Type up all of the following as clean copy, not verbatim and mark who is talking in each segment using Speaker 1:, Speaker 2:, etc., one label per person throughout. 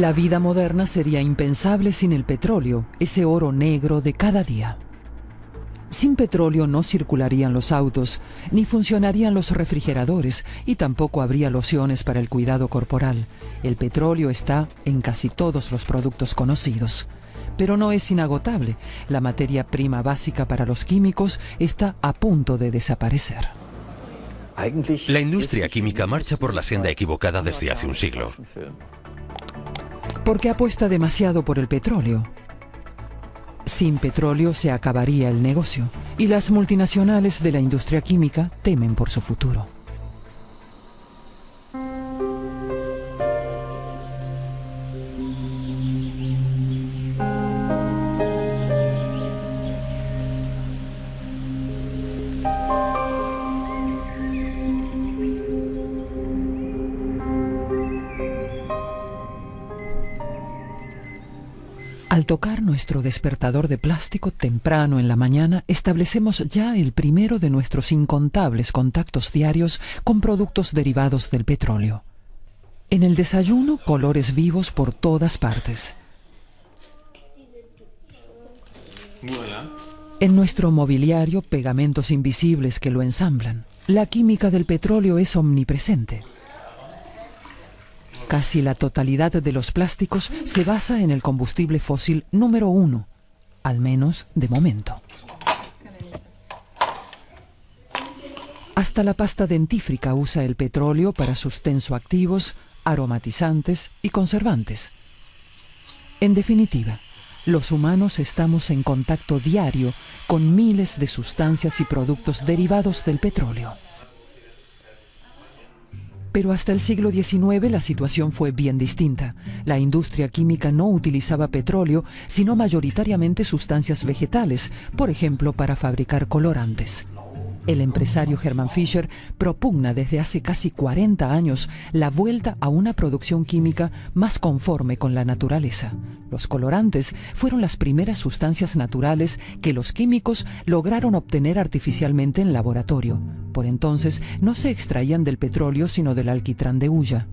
Speaker 1: La vida moderna sería impensable sin el petróleo, ese oro negro de cada día. Sin petróleo no circularían los autos, ni funcionarían los refrigeradores y tampoco habría lociones para el cuidado corporal. El petróleo está en casi todos los productos conocidos. Pero no es inagotable. La materia prima básica para los químicos está a punto de desaparecer.
Speaker 2: La industria química marcha por la senda equivocada desde hace un siglo.
Speaker 1: Porque apuesta demasiado por el petróleo. Sin petróleo se acabaría el negocio y las multinacionales de la industria química temen por su futuro. Al tocar nuestro despertador de plástico temprano en la mañana, establecemos ya el primero de nuestros incontables contactos diarios con productos derivados del petróleo. En el desayuno, colores vivos por todas partes. En nuestro mobiliario, pegamentos invisibles que lo ensamblan. La química del petróleo es omnipresente. Casi la totalidad de los plásticos se basa en el combustible fósil número 1, al menos de momento. Hasta la pasta dentífrica usa el petróleo para sus tensoactivos, aromatizantes y conservantes. En definitiva, los humanos estamos en contacto diario con miles de sustancias y productos derivados del petróleo. Pero hasta el siglo XIX la situación fue bien distinta. La industria química no utilizaba petróleo, sino mayoritariamente sustancias vegetales, por ejemplo, para fabricar colorantes. El empresario Hermann Fischer propugna desde hace casi 40 años la vuelta a una producción química más conforme con la naturaleza. Los colorantes fueron las primeras sustancias naturales que los químicos lograron obtener artificialmente en laboratorio. Por entonces no se extraían del petróleo sino del alquitrán de hulla.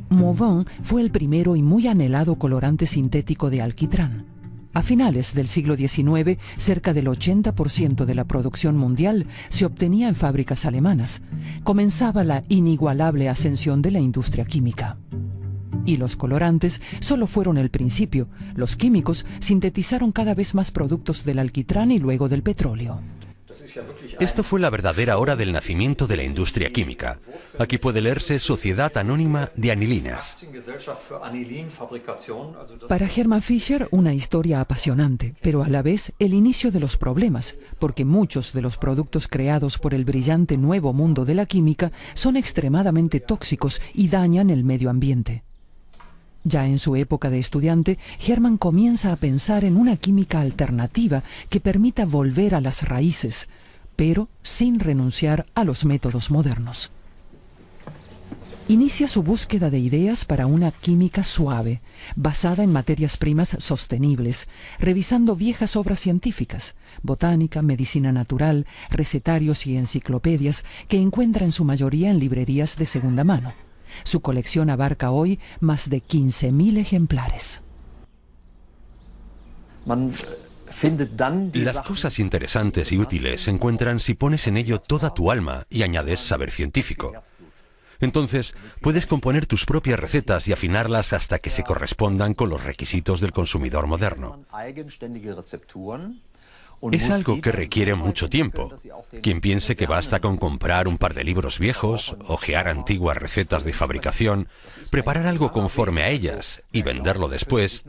Speaker 1: Mauvin fue el primero y muy anhelado colorante sintético de alquitrán. A finales del siglo XIX, cerca del 80% de la producción mundial se obtenía en fábricas alemanas. Comenzaba la inigualable ascensión de la industria química. Y los colorantes solo fueron el principio. Los químicos sintetizaron cada vez más productos del alquitrán y luego del petróleo.
Speaker 2: Esto fue la verdadera hora del nacimiento de la industria química. Aquí puede leerse Sociedad Anónima de Anilinas.
Speaker 1: Para Hermann Fischer, una historia apasionante, pero a la vez el inicio de los problemas, porque muchos de los productos creados por el brillante nuevo mundo de la química son extremadamente tóxicos y dañan el medio ambiente. Ya en su época de estudiante, Hermann comienza a pensar en una química alternativa que permita volver a las raíces, pero sin renunciar a los métodos modernos. Inicia su búsqueda de ideas para una química suave, basada en materias primas sostenibles, revisando viejas obras científicas, botánica, medicina natural, recetarios y enciclopedias que encuentra en su mayoría en librerías de segunda mano. Su colección abarca hoy más de 15.000 ejemplares.
Speaker 2: Las cosas interesantes y útiles se encuentran si pones en ello toda tu alma y añades saber científico. Entonces, puedes componer tus propias recetas y afinarlas hasta que se correspondan con los requisitos del consumidor moderno. Es algo que requiere mucho tiempo. Quien piense que basta con comprar un par de libros viejos, hojear antiguas recetas de fabricación, preparar algo conforme a ellas y venderlo después,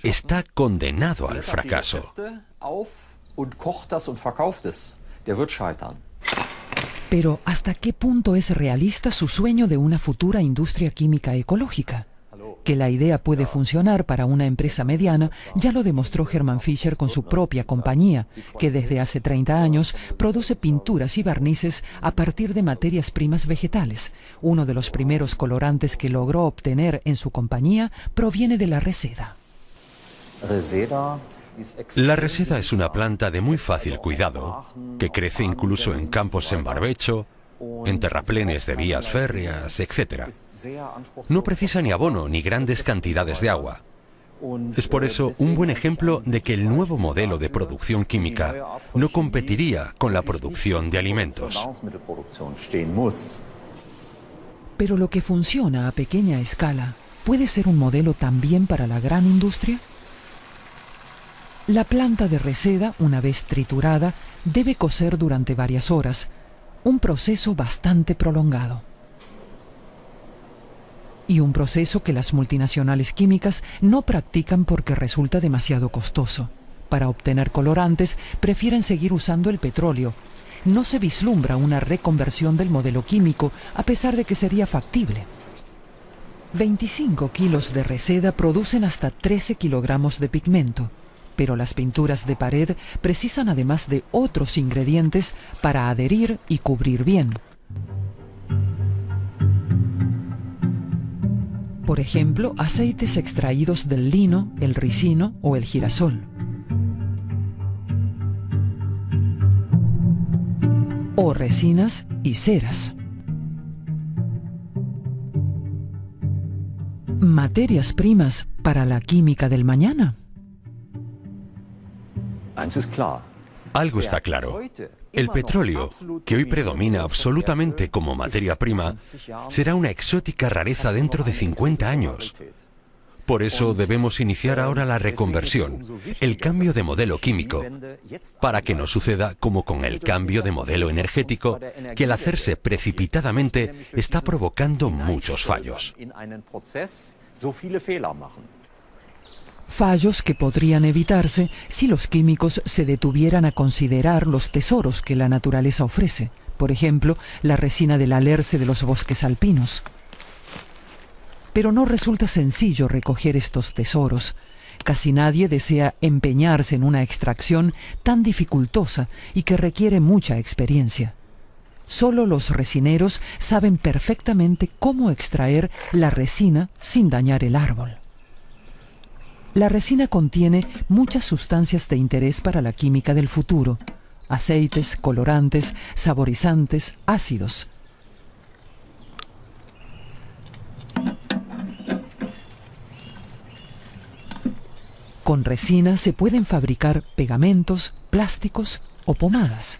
Speaker 2: está condenado al fracaso.
Speaker 1: Pero ¿hasta qué punto es realista su sueño de una futura industria química ecológica? Que la idea puede funcionar para una empresa mediana ya lo demostró Hermann Fischer con su propia compañía, que desde hace 30 años produce pinturas y barnices a partir de materias primas vegetales. Uno de los primeros colorantes que logró obtener en su compañía proviene de la reseda.
Speaker 2: La reseda es una planta de muy fácil cuidado, que crece incluso en campos en barbecho en terraplenes de vías férreas, etc. No precisa ni abono ni grandes cantidades de agua. Es por eso un buen ejemplo de que el nuevo modelo de producción química no competiría con la producción de alimentos.
Speaker 1: Pero lo que funciona a pequeña escala, ¿puede ser un modelo también para la gran industria? La planta de reseda, una vez triturada, debe cocer durante varias horas, un proceso bastante prolongado. Y un proceso que las multinacionales químicas no practican porque resulta demasiado costoso. Para obtener colorantes, prefieren seguir usando el petróleo. No se vislumbra una reconversión del modelo químico, a pesar de que sería factible. 25 kilos de reseda producen hasta 13 kilogramos de pigmento, pero las pinturas de pared precisan además de otros ingredientes para adherir y cubrir bien. Por ejemplo, aceites extraídos del lino, el ricino o el girasol. O resinas y ceras. ¿Materias primas para la química del mañana?
Speaker 2: Algo está claro. El petróleo, que hoy predomina absolutamente como materia prima, será una exótica rareza dentro de 50 años. Por eso debemos iniciar ahora la reconversión, el cambio de modelo químico, para que no suceda como con el cambio de modelo energético, que al hacerse precipitadamente está provocando muchos fallos.
Speaker 1: Fallos que podrían evitarse si los químicos se detuvieran a considerar los tesoros que la naturaleza ofrece, por ejemplo, la resina del alerce de los bosques alpinos. Pero no resulta sencillo recoger estos tesoros. Casi nadie desea empeñarse en una extracción tan dificultosa y que requiere mucha experiencia. Solo los resineros saben perfectamente cómo extraer la resina sin dañar el árbol. La resina contiene muchas sustancias de interés para la química del futuro: aceites, colorantes, saborizantes, ácidos. Con resina se pueden fabricar pegamentos, plásticos o pomadas.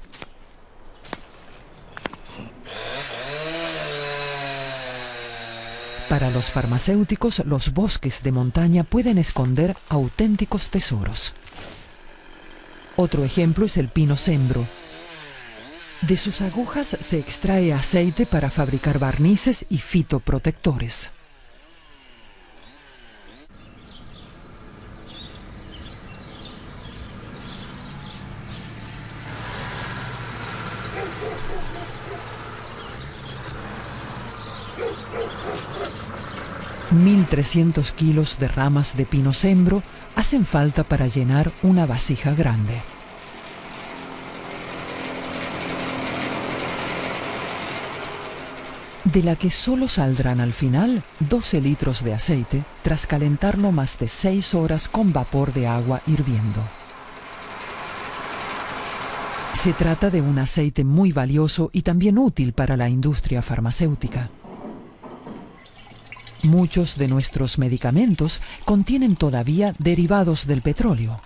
Speaker 1: Para los farmacéuticos, los bosques de montaña pueden esconder auténticos tesoros. Otro ejemplo es el pino cembro. De sus agujas se extrae aceite para fabricar barnices y fitoprotectores. $1.300 kilos de ramas de pino cembro hacen falta para llenar una vasija grande. De la que solo saldrán al final 12 litros de aceite tras calentarlo más de 6 horas con vapor de agua hirviendo. Se trata de un aceite muy valioso y también útil para la industria farmacéutica. Muchos de nuestros medicamentos contienen todavía derivados del petróleo.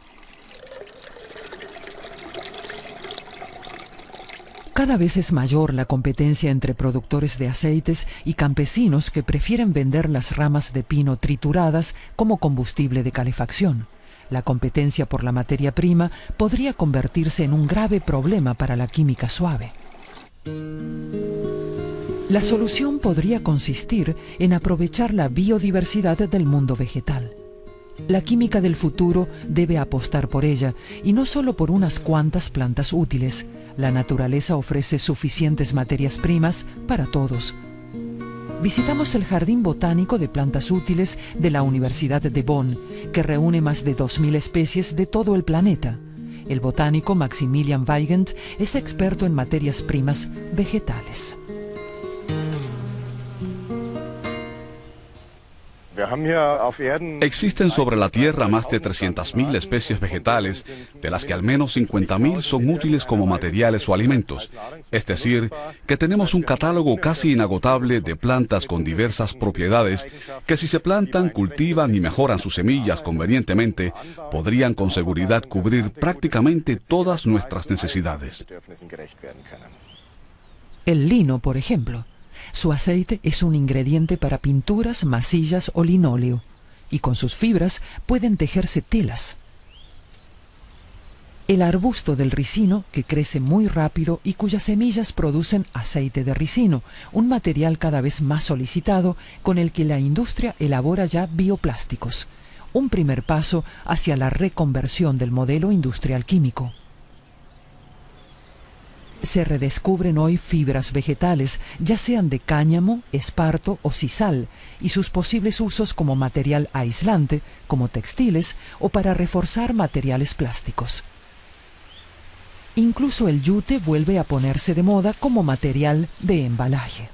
Speaker 1: Cada vez es mayor la competencia entre productores de aceites y campesinos que prefieren vender las ramas de pino trituradas como combustible de calefacción. La competencia por la materia prima podría convertirse en un grave problema para la química suave. La solución podría consistir en aprovechar la biodiversidad del mundo vegetal. La química del futuro debe apostar por ella, y no solo por unas cuantas plantas útiles. La naturaleza ofrece suficientes materias primas para todos. Visitamos el Jardín Botánico de Plantas Útiles de la Universidad de Bonn, que reúne más de 2.000 especies de todo el planeta. El botánico Maximilian Weigand es experto en materias primas vegetales.
Speaker 3: Existen sobre la Tierra más de 300.000 especies vegetales, de las que al menos 50.000 son útiles como materiales o alimentos. Es decir, que tenemos un catálogo casi inagotable de plantas con diversas propiedades que, si se plantan, cultivan y mejoran sus semillas convenientemente, podrían con seguridad cubrir prácticamente todas nuestras necesidades.
Speaker 1: El lino, por ejemplo. Su aceite es un ingrediente para pinturas, masillas o linóleo, y con sus fibras pueden tejerse telas. El arbusto del ricino, que crece muy rápido y cuyas semillas producen aceite de ricino, un material cada vez más solicitado con el que la industria elabora ya bioplásticos, un primer paso hacia la reconversión del modelo industrial químico. Se redescubren hoy fibras vegetales, ya sean de cáñamo, esparto o sisal, y sus posibles usos como material aislante, como textiles, o para reforzar materiales plásticos. Incluso el yute vuelve a ponerse de moda como material de embalaje.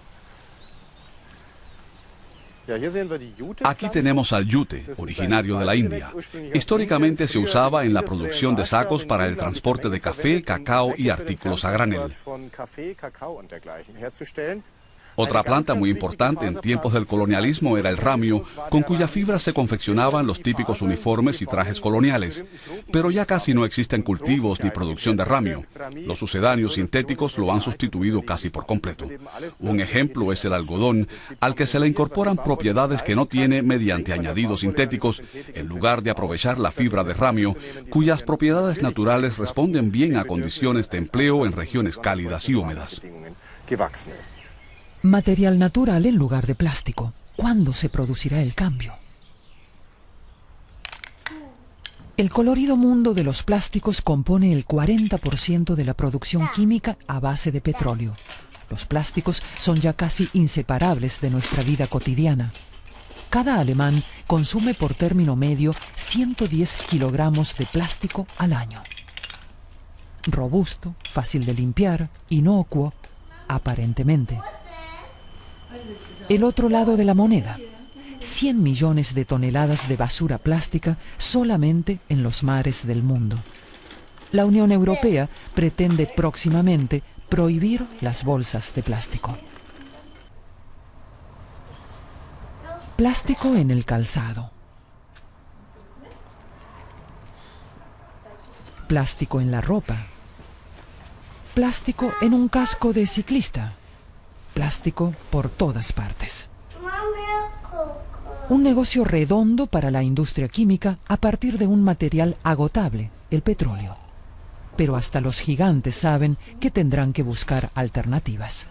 Speaker 3: Aquí tenemos al yute, originario de la India. Históricamente se usaba en la producción de sacos para el transporte de café, cacao y artículos a granel. Otra planta muy importante en tiempos del colonialismo era el ramio, con cuya fibra se confeccionaban los típicos uniformes y trajes coloniales. Pero ya casi no existen cultivos ni producción de ramio. Los sucedáneos sintéticos lo han sustituido casi por completo. Un ejemplo es el algodón, al que se le incorporan propiedades que no tiene mediante añadidos sintéticos, en lugar de aprovechar la fibra de ramio, cuyas propiedades naturales responden bien a condiciones de empleo en regiones cálidas y húmedas.
Speaker 1: Material natural en lugar de plástico. ¿Cuándo se producirá el cambio? El colorido mundo de los plásticos compone el 40% de la producción química a base de petróleo. Los plásticos son ya casi inseparables de nuestra vida cotidiana. Cada alemán consume por término medio 110 kilogramos de plástico al año. Robusto, fácil de limpiar, inocuo, aparentemente. El otro lado de la moneda, 100 millones de toneladas de basura plástica solamente en los mares del mundo. La Unión Europea pretende próximamente prohibir las bolsas de plástico. Plástico en el calzado. Plástico en la ropa. Plástico en un casco de ciclista. Plástico por todas partes. Un negocio redondo para la industria química a partir de un material agotable, el petróleo. Pero hasta los gigantes saben que tendrán que buscar alternativas.